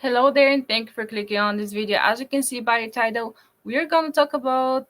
Hello there, and thank you for clicking on this video. As you can see by the title, we're gonna talk about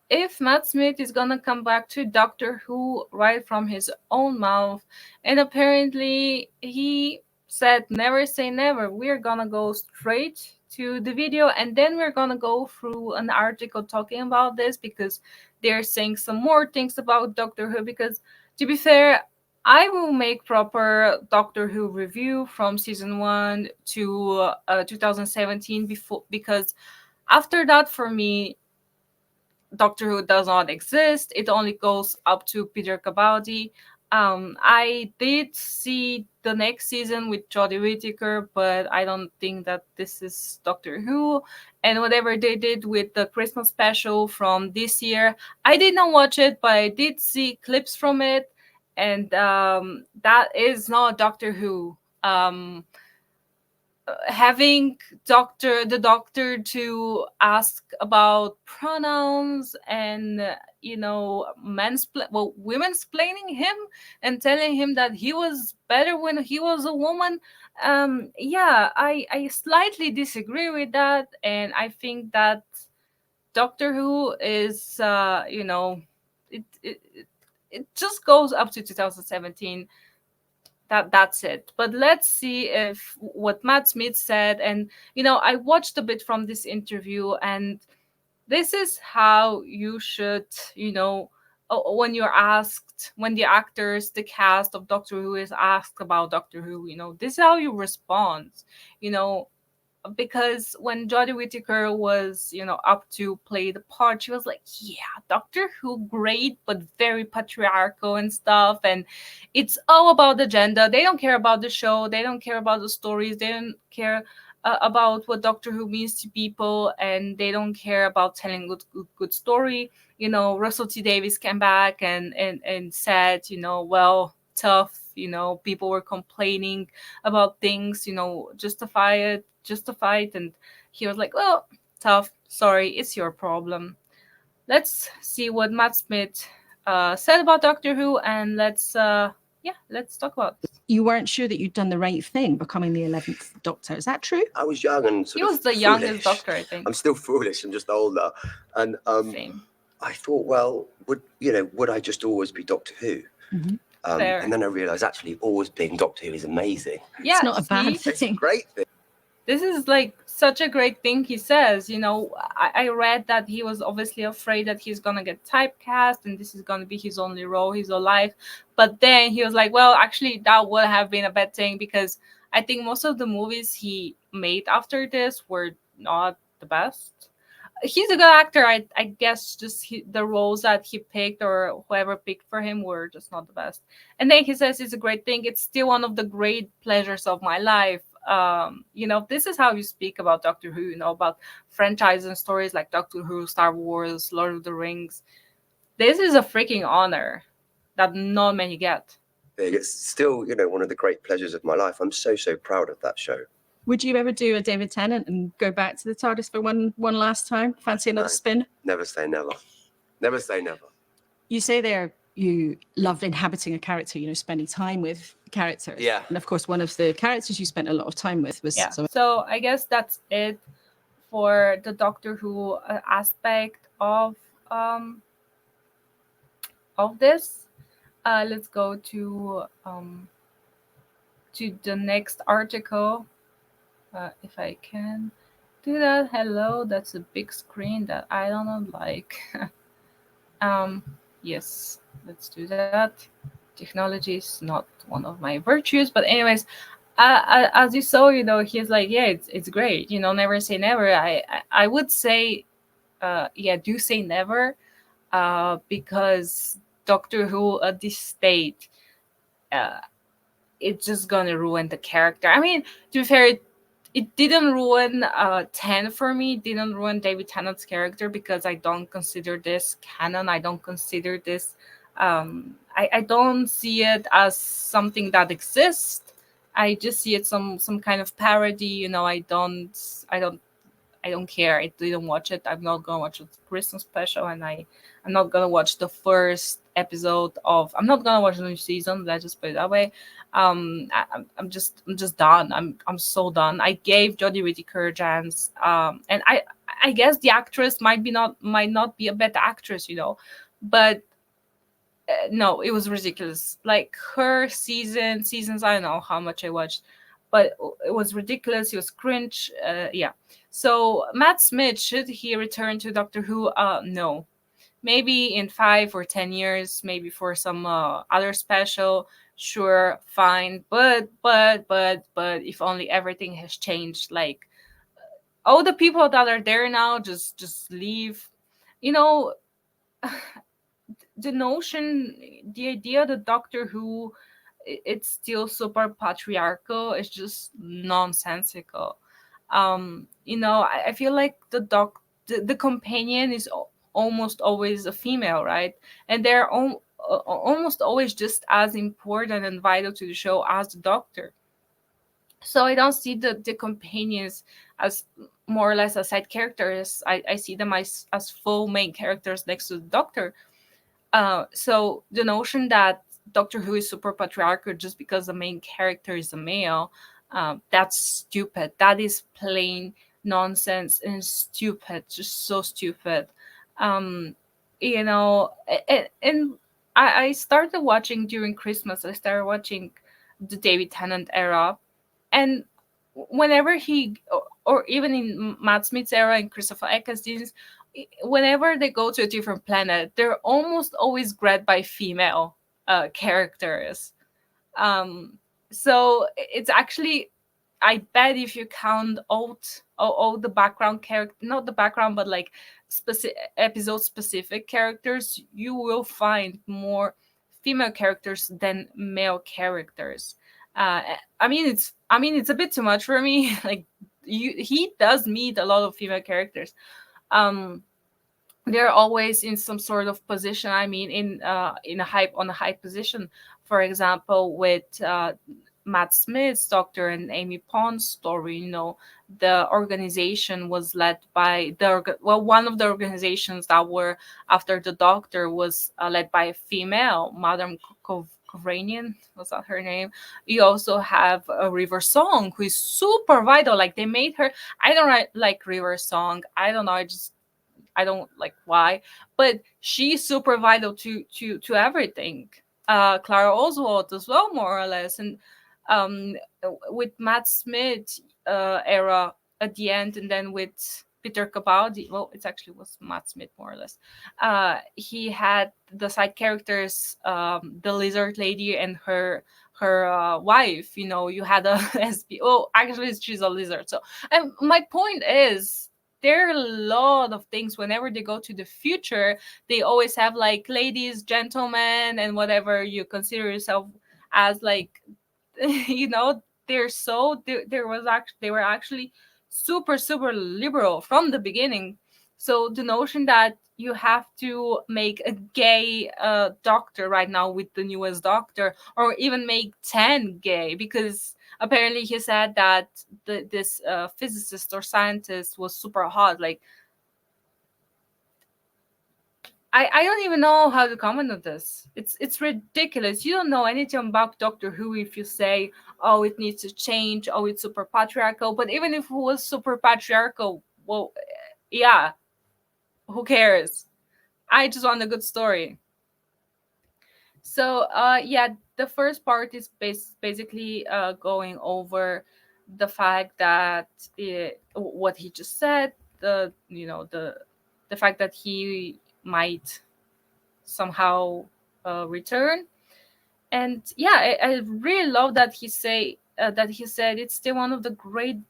if Matt Smith is gonna come back to Doctor Who right from his own mouth. And apparently he said never say never. We're gonna go straight to the video, and then we're gonna go through an article talking about this because they're saying some more things about Doctor Who. Because to be fair, I will make proper Doctor Who review from season 1 to 2017 before, because after that for me Doctor Who does not exist. It only goes up to Peter Capaldi. I did see the next season with Jodie Whittaker, but I don't think that this is Doctor Who. And whatever they did with the Christmas special from this year, I did not watch it, but I did see clips from it, and that is not Doctor Who. Having the doctor to ask about pronouns and women's planning him and telling him that he was better when he was a woman. Yeah, I slightly disagree with that, and I think that Doctor Who is it just goes up to 2017. That's it. But let's see if what Matt Smith said. And I watched a bit from this interview, and this is how you should, when you're asked, when the actors, the cast of Doctor Who is asked about Doctor Who, this is how you respond. you know because when Jodie Whittaker was, up to play the part, she was like, "Yeah, Doctor Who, great, but very patriarchal and stuff, and it's all about the gender. They don't care about the show. They don't care about the stories. They don't care about what Doctor Who means to people, and they don't care about telling good story." Russell T Davies came back and said, well, tough. People were complaining about things, justified, and he was like, well, tough, sorry, it's your problem. Let's see what Matt Smith said about Doctor Who, and let's talk about this. You weren't sure that you'd done the right thing becoming the 11th Doctor. Is that true? I was young and He sort was of the youngest foolish. Doctor, I think. I'm still foolish. I'm just older, and Same. I thought, well, would I just always be Doctor Who? Mm-hmm. Fair. And then I realised actually always being Doctor Who is amazing. Yeah, It's not a bad see? It's a thing. great thing. This is like such a great thing he says. I read that he was obviously afraid that he's gonna get typecast and this is gonna be his only role his whole life. But then he was like, well, actually, that would have been a bad thing, because I think most of the movies he made after this were not the best. He's a good actor. I guess just the roles that he picked or whoever picked for him were just not the best. And then he says it's a great thing. It's still one of the great pleasures of my life. This is how you speak about Doctor Who, about franchises and stories like Doctor Who, Star Wars, Lord of the Rings. This is a freaking honor that not many get. It's still, one of the great pleasures of my life. I'm so proud of that show. Would you ever do a David Tennant and go back to the TARDIS for one last time? Fancy another spin? Never say never. Never say never. You say there you loved inhabiting a character, spending time with characters. Yeah. And of course, one of the characters you spent a lot of time with was... Yeah. So I guess that's it for the Doctor Who aspect of this. Let's go to the next article. If I can do that. Hello, that's a big screen that I don't like. Yes, let's do that. Technology is not one of my virtues, but anyways, as you saw, he's like, yeah, it's great. Never say never. I would say, yeah, do say never, because Doctor Who at this state, it's just gonna ruin the character. I mean, to be fair, it didn't ruin 10 for me. It didn't ruin David Tennant's character, because I don't consider this canon. I don't consider this I don't see it as something that exists. I just see it some kind of parody. I don't I don't care. I didn't watch it. I'm not gonna watch the Christmas special, and I'm not gonna watch the first episode of. I'm not gonna watch the new season. Let's just put it that way. I'm just done. I'm so done. I gave Jodie Whittaker a chance. And I guess the actress might not be a better actress, but no, it was ridiculous. Like her seasons, I don't know how much I watched, but it was ridiculous. It was cringe. Yeah. So Matt Smith, should he return to Doctor Who? No. Maybe in 5 or 10 years, maybe for some other special. Sure, fine. But if only everything has changed. Like all the people that are there now, just leave. You know, the notion, the idea that Doctor Who, it's still super patriarchal is just nonsensical. I feel like the companion is almost always a female, right? And they're almost always just as important and vital to the show as the Doctor. So I don't see the companions as more or less as side characters. I see them as full main characters next to the Doctor. So the notion that Doctor Who is super patriarchal just because the main character is a male, that's stupid. That is plain nonsense and stupid, just so stupid. Um, and I started watching during Christmas. I started watching the David Tennant era, and whenever or even in Matt Smith's era and Christopher Eccleston's, whenever they go to a different planet, they're almost always grabbed by female characters. Um, so it's actually, I bet if you count all the background character, not the background, but like episode specific characters, you will find more female characters than male characters. It's a bit too much for me. Like he does meet a lot of female characters. Um, they're always in some sort of position. In a high position. For example, with Matt Smith's Doctor and Amy Pond's story, the organization was led by one of the organizations that were after the Doctor was led by a female, Madame Kovranian, was that her name? You also have a River Song, who is super vital. Like they made her. I don't like River Song. I don't know. I don't like why, but she's super vital to everything. Clara Oswald as well, more or less, and um, with Matt Smith era at the end, and then with Peter Capaldi. Well, it actually was Matt Smith, more or less. He had the side characters, the lizard lady and her wife. You had a lesbian. Oh, actually, she's a lizard. So, and my point is, there are a lot of things. Whenever they go to the future, they always have like ladies, gentlemen, and whatever you consider yourself as, like, they were actually super super liberal from the beginning. So the notion that you have to make a gay doctor right now with the newest Doctor, or even make 10 gay, because apparently he said that this physicist or scientist was super hot. Like, I don't even know how to comment on this. It's ridiculous. You don't know anything about Doctor Who if you say, oh, it needs to change, oh, it's super patriarchal. But even if it was super patriarchal, well, yeah, who cares? I just want a good story. So yeah, the first part is basically going over the fact that what he just said, the fact that he might somehow return. And yeah, I really love that he said it's still one of the great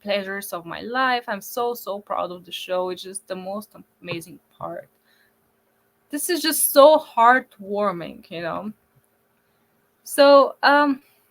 pleasures of my life. I'm so proud of the show. It's just the most amazing part. This is just so heartwarming. So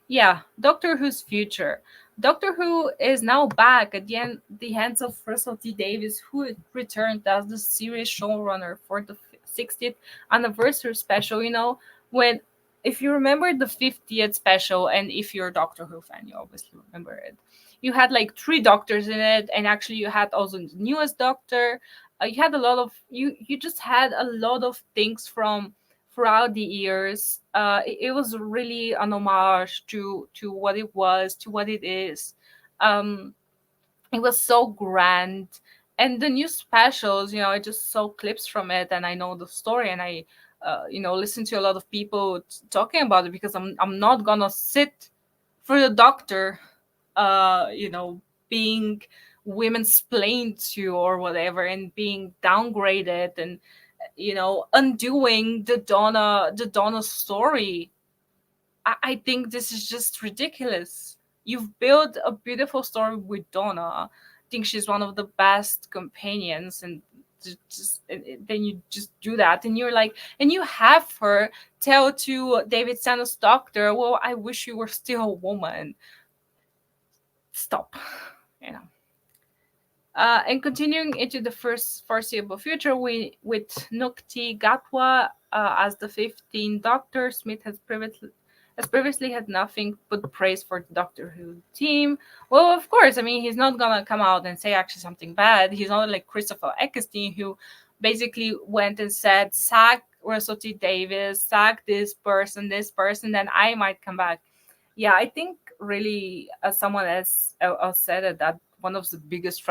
yeah, Doctor Who's future. Doctor Who is now back at the hands of Russell T Davies, who returned as the series showrunner for the 60th anniversary special. When if you remember the 50th special, and if you're a Doctor Who fan, you obviously remember it. You had like three doctors in it, and actually you had also the newest Doctor. You had a lot of you just had a lot of things from throughout the years. It was really an homage to what it was, to what it is. Um, it was so grand, and the new specials, I just saw clips from it, and I know the story, and I listen to a lot of people talking about it, because I'm not gonna sit for the Doctor being women splained to or whatever, and being downgraded, and undoing the Donna story. I think this is just ridiculous. You've built a beautiful story with Donna. I think she's one of the best companions, and then you just do that, and you're like, and you have her tell to David Tennant's Doctor, "Well, I wish you were still a woman." Stop, you know. And continuing into the first foreseeable future, with Nukti Gatwa as the 15th Doctor, Smith has previously had nothing but praise for the Doctor Who team. Well, of course, I mean, he's not gonna come out and say actually something bad. He's not like Christopher Eccleston, who basically went and said, "Sack Russell T Davis, sack this person, then I might come back." Yeah, I think really, as someone else said it, that one of the biggest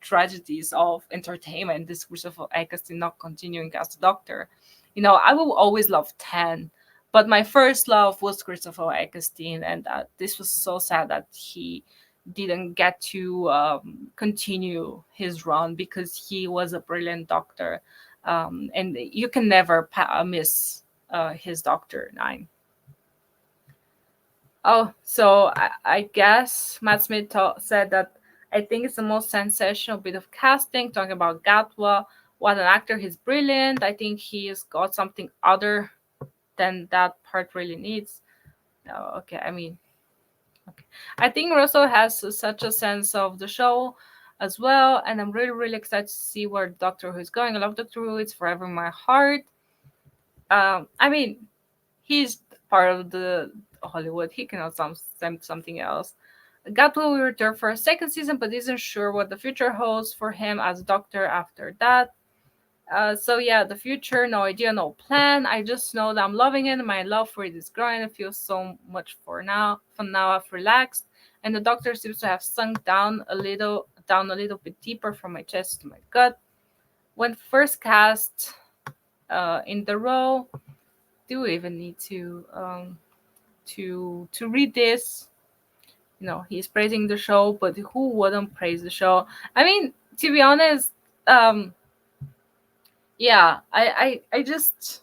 tragedies of entertainment is Christopher Eccleston not continuing as the Doctor. I will always love Ten, but my first love was Christopher Eccleston, and this was so sad that he didn't get to continue his run, because he was a brilliant Doctor, and you can never miss his Doctor 9. Oh, so I guess Matt Smith said that, "I think it's the most sensational bit of casting, talking about Gatwa. What an actor, he's brilliant. I think he's got something other than that part really needs." Oh, okay, I mean, okay. I think Russell has such a sense of the show as well, and I'm really, really excited to see where Doctor Who is going. I love Doctor Who, it's forever in my heart. I mean, he's part of the Hollywood. He cannot something else. Gatwa will return for a second season, but isn't sure what the future holds for him as Doctor after that. So yeah, the future, no idea, no plan. I just know that I'm loving it. My love for it is growing. It feels so much for now. For now, I've relaxed, and the Doctor seems to have sunk down a little bit deeper from my chest to my gut. When first cast in the role, do we even need to read this? He's praising the show, but who wouldn't praise the show? I mean, to be honest, yeah, I just,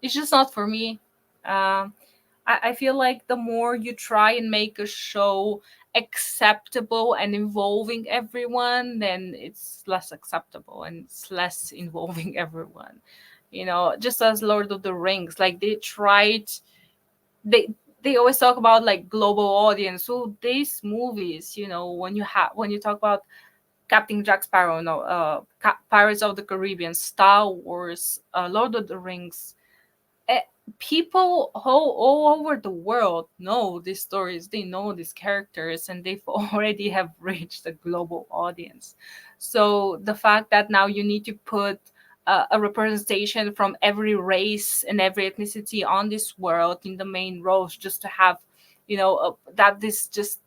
it's just not for me. I feel like the more you try and make a show acceptable and involving everyone, then it's less acceptable and it's less involving everyone. Just as Lord of the Rings, like they always talk about like global audience. So these movies, when you talk about Captain Jack Sparrow, no, Pirates of the Caribbean, Star Wars, Lord of the Rings, eh, people all over the world know these stories. They know these characters, and they've already have reached a global audience. So the fact that now you need to put a representation from every race and every ethnicity on this world in the main roles, just to have, that is just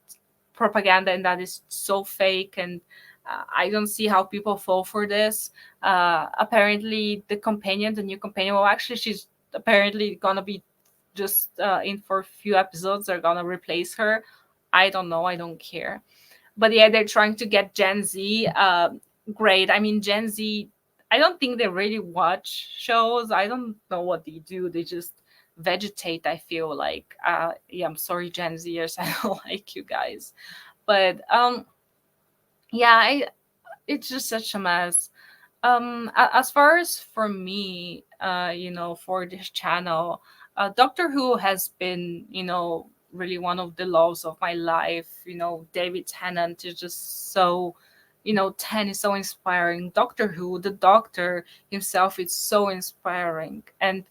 propaganda, and that is so fake. And I don't see how people fall for this. Apparently, the new companion, well, actually, she's apparently gonna be just in for a few episodes. They're gonna replace her. I don't know. I don't care. But yeah, they're trying to get Gen Z. Great. I mean, Gen Z. I don't think they really watch shows. I don't know what they do. They just vegetate. I feel like. Yeah, I'm sorry, Gen Zers. I don't like you guys. But yeah, it's just such a mess. As far as for me, for this channel, Doctor Who has been, really one of the loves of my life. David Tennant is just so, Ten is so inspiring. Doctor Who, the Doctor himself, is so inspiring. And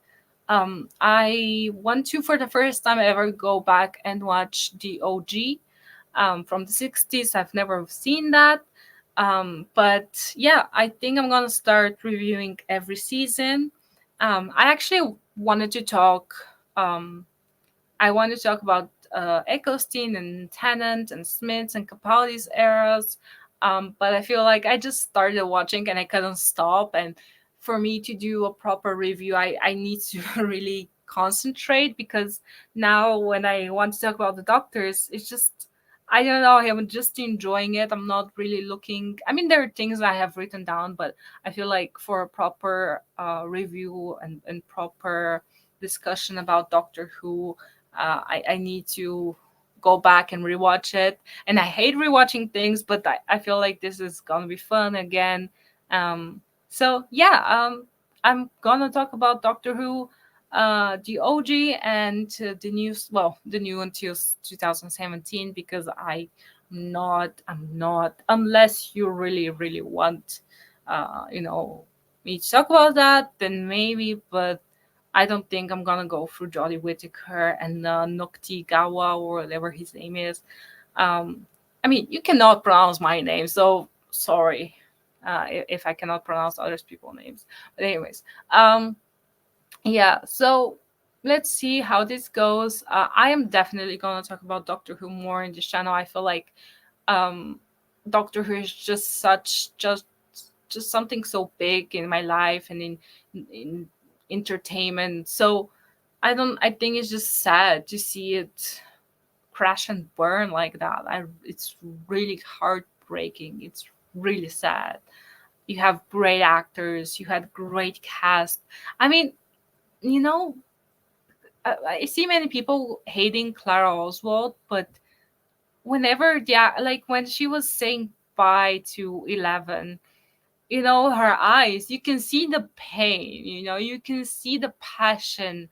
I want to, for the first time ever, go back and watch the OG from the 60s. I've never seen that. But yeah, I think I'm gonna start reviewing every season. I actually wanted to talk. Um, I want to talk about Eccleston and Tennant and Smiths and Capaldi's eras. But I feel like I just started watching and I couldn't stop. And for me to do a proper review, I need to really concentrate, because now when I want to talk about the Doctors, it's just, I don't know, I'm just enjoying it. I'm not really looking. I mean, there are things I have written down, but I feel like for a proper review and proper discussion about Doctor Who, I need to go back and rewatch it. And I hate rewatching things, but I feel like this is gonna be fun again. So yeah, I'm gonna talk about Doctor Who, the OG and the new, well, the new until 2017, because I'm not, unless you really, really want, you know, me to talk about that, then maybe, but I don't think I'm gonna go through Jodie Whittaker and Nokti Gawa, or whatever his name is. Um, I mean, you cannot pronounce my name, so sorry if I cannot pronounce other people's names. But anyways, yeah. So let's see how this goes. I am definitely gonna talk about Doctor Who more in this channel. I feel like um, Doctor Who is just just something so big in my life and in entertainment. So I think it's just sad to see it crash and burn like that. It's really heartbreaking. It's really sad. You have great actors, you had great cast. I mean, you know, I see many people hating Clara Oswald, but whenever, yeah, like when she was saying bye to 11, you know, her eyes, you can see the pain, you know, you can see the passion.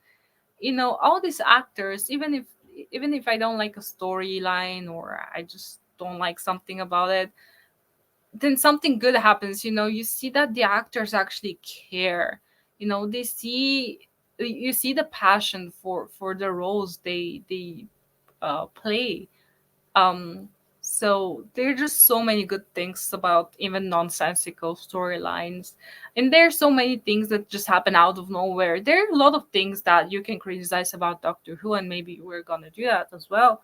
You know, all these actors, even if I don't like a storyline, or I just don't like something about it, then something good happens. You know, you see that the actors actually care. You know, they see, you see the passion for the roles they play. Um so there are just so many good things about even nonsensical storylines, and there's so many things that just happen out of nowhere. There are a lot of things that you can criticize about Doctor Who, and maybe we're gonna do that as well.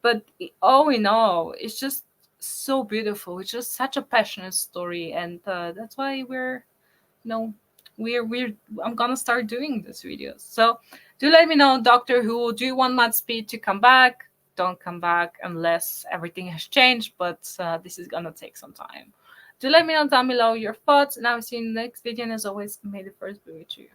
But all in all, it's just so beautiful. It's just such a passionate story, and that's why you know we're I'm gonna start doing this videos. So do let me know, Doctor Who, do you want Matt Speed to come back? Don't come back unless everything has changed, but this is gonna take some time. Do let me know down below your thoughts, and I'll see you in the next video, and as always, may the first be with you.